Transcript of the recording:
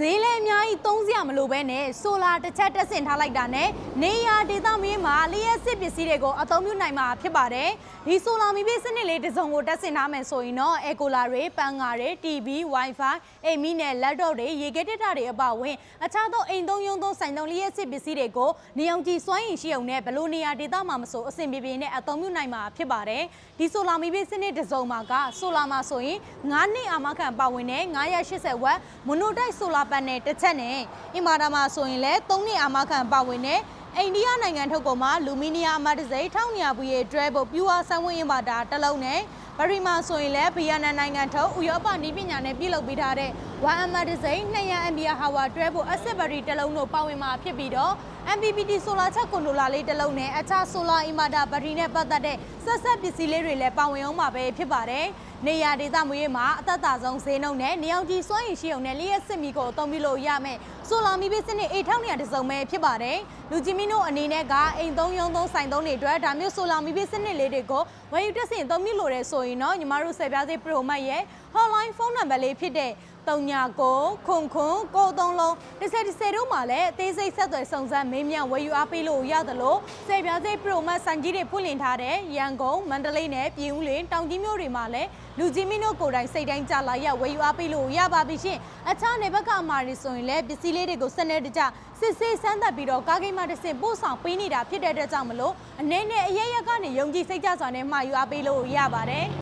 ဈေးလဲအများကြီးသုံးစရာမလိုပဲနဲ့ဆိုလာတစ်ချက်တက်ဆင်ထားလိုက်တာနဲ့နေရာဒေသမီးမှာလျှက်စစ်ပစ္စည်းတွေကိုအသုံးပြုနိုင်မှာဖြစ်ပါတယ်ဒီဆိုလာမီးပေးစနစ်လေးတစ်စုံကိုတက်ဆင်ထားမယ်ဆိုရင်တော့အက်ကိုလာတွေပန်ကာတွေ TV Wi-Fi အိမ်မီနဲ့ laptop တွေရေခဲတက်တာတွေအပါအဝင်အခြားသောအိမ်သုံးရုံသုံးဆိုင်သုံးလျှက်စစ်ပစ္စည်းတွေကိုနေအောင်ကြည့်စွမ်းရည်ရှိအောင်နဲ့ဘလို့နေရာဒေသမှာမဆိုအဆင်ပြေပြေနဲ့အသုံးပြုနိုင်မှာဖြစ်ပါတယ်ဒီဆိုလာမီးပေးစနစ်တစ်စုံမှာကဆိုလာမှာဆိုရင်9နှစ်အာမခံပါဝင်တဲ့980ဝက်မိုနိုတိုက်ဆိုလာပန်နယ်တစ်ချက်နဲ့အင်မာဒါမှာဆိုရင်လည်း3နှစ်အာမခံပါဝင်တဲ့အိန္ဒိယနိုင်ငံထုတ်ကုန်မှာလူမီနီယမ်အမတ်တစိ1200ဘူးရဲ့တွဲဖို့ပြူအားဆန်းဝင်းအင်ပါတာတစ်လုံးနဲ့ဗရီမာဆိုရင်လည်းဗီယက်နမ်နိုင်ငံထုတ်ဥရောပနည်းပညာနဲ့ပြုလုပ်ပေးထားတဲ့1အမတ်တစိ200 ampere hour တွဲဖို့အစစ်ဘရီတစ်လုံးတို့ပါဝင်မှာဖြစ်ပြီးတော့ MPPT ဆိုလာချက်ကွန်ထရိုလာလေးတစ်လုံးနဲ့အခြားဆိုလာအင်မာတာဘက်ထရီနဲ့ပတ်သက်တဲ့ဆက်ပစ္စည်းလေးတွေလည်းပါဝင်အောင်ပါပဲဖြစ်ပါတယ်။နေရာဒေသမွေးမှာအသက်သာဆုံးဈေးနှုန်းနဲ့နေအောင်ကြည့်စွမ်းရည်ရှိအောင်နဲ့လျှက်စစ်မီကိုအသုံးပြုလို့ရမယ်။ဆိုလာမီးပေးစနစ်A1200တစ်စုံပဲဖြစ်ပါတယ်။လူကြီးမင်းတို့အနေနဲ့ကအိမ်သုံးရုံသုံးဆိုင်သုံးတွေအတွက်ဒါမျိုးဆိုလာမီးပေးစနစ်လေးတွေကိုဝယ်ယူတက်ဆင်အသုံးပြုလို့ရဆိုရင်တော့ညီမတို့ဆယ်ပြားစေး Pro Max ရဲ့ hotline ဖုန်းနံပါတ်လေးဖြစ်တဲ့39ခု93လုံး10တို့မှာလည်းအသေးစိတ်ဆက်သွယ်စုံစမ်းမေးမြန်းဝယ်ယူအားပေးလို့ရသလိုဆယ်ပြားစေး Pro Max ဆိုင်ကြီးတွေဖွင့်လှစ်ထားတဲ့ရန်ကုန်မန္တလေးနဲ့ပြည်ဦးလွင်တောင်ကြီးမြို့တွေမှာလည်းလူကြီးမင်းတို့ကိုယ်တိုင်စိတ်တိုင်းကြလာရဝယ်ယူအားပေးလို့ရပါပြီရှင်အခြားနေဘက်ကအမှားတွေဆိုရင်လည်းပစ္စည်းလေးတွေကိုစနစ်တကျစစ်ဆေးစမ်းသပ်ပြီးတော့ကားကိန်းမှတစ်ဆင့်ပို့ဆောင်ပေးနေတာဖြစ်တဲ့အတွက်ကြောင့်မလို့အနေနဲ့အရရက်ကနေယုံကြည်စိတ်ကြစွာနဲ့မှာယူအားပေးလို့ရပါတယ်